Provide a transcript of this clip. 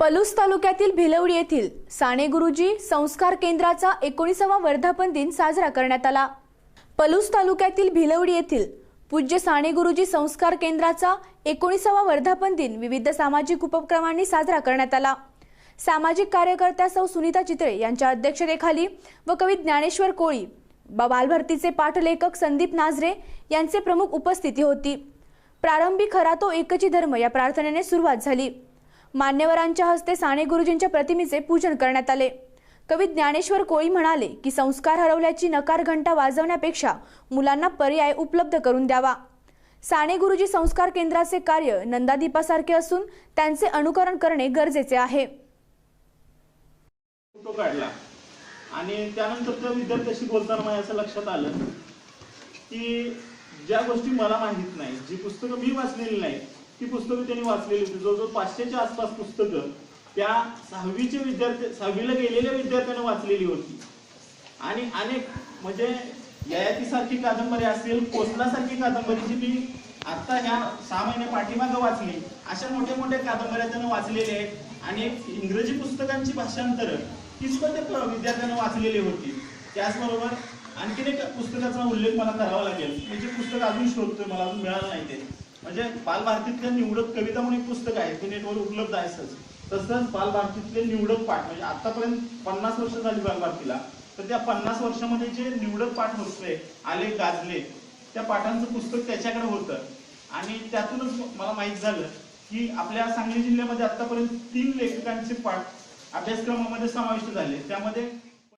पलूस तालुक्यातील भिलवडी येथील साने गुरुजी संस्कार केंद्राचा 19वा वर्धापन दिन साजरा करण्यात आला। पलूस तालुक्यातील भिलवडी येथील पूज्य साने गुरुजी संस्कार केंद्राचा 19वा वर्धापन दिन विविध सामाजिक उपक्रमांनी साजरा करण्यात आला। सामाजिक कार्यकर्त्या सौ सुनीता चितळे यांच्या अध्यक्षतेखाली व कवी ज्ञानेश्वर कोळी, बालभारतीचे पाठलेखक संदीप नाझरे यांचे प्रमुख उपस्थिती होती। प्रारंभी खरा तो एकची धर्म या प्रार्थनेने सुरुवात झाली। मान्यवरांच्या हस्ते साने गुरुजींच्या प्रतिमेचे पूजन करण्यात आले। कवी ज्ञानेश्वर कोळी म्हणाले की संस्कार हरवल्याची नकार घंटा वाजवण्यापेक्षा मुलांना पर्याय उपलब्ध करून द्यावा। साने गुरुजी संस्कार केंद्राचे कार्य नंदादीपासारखे असून त्यांचे अनुकरण करणे गरजेचे आहे। फोटो काढला आणि त्यानंतर त्या विद्यार्थ्याशी बोलताना मला असं लक्षात आलं की ज्या गोष्टी मला माहित नाही, जी पुस्तकं मी वाचलेली नाही ती पुस्तकं त्यांनी वाचलेली होती। जवळजवळ 500च्या आसपास पुस्तकं त्या 6वीला गेलेल्या विद्यार्थ्यांनी वाचलेली होती। आणि अनेक म्हणजे ययातीसारखी कादंबरी असेल, कोसलासारखी कादंबरी जी मी आता ह्या 6 महिने पाठीमागे वाचली, अशा मोठ्या मोठ्या कादंबऱ्या त्यांनी वाचलेल्या आहेत। आणि इंग्रजी पुस्तकांची भाषांतर तीच पण त्या विद्यार्थ्यांनी वाचलेली होती। त्याचबरोबर आणखीन एक पुस्तकाचा उल्लेख मला करावा लागेल, म्हणजे पुस्तक अजून शोधतोय, मला अजून मिळालं नाही ते, म्हणजे बालभारतीतल्या निवडक कविता म्हणून एक पुस्तक आहे, ते नेटवर उपलब्ध आहे। तसंच बालभारतीतले निवडक पाठ, म्हणजे आतापर्यंत 50 वर्ष झाली बालभारतीला, तर त्या 50 वर्षामध्ये जे निवडक पाठ होते, आले गाजले, त्या पाठांचं पुस्तक त्याच्याकडे होतं। आणि त्यातूनच मला माहित झालं की आपल्या सांगली जिल्ह्यामध्ये आतापर्यंत 3 लेखकांचे पाठ अभ्यासक्रमामध्ये समाविष्ट झाले। त्यामध्ये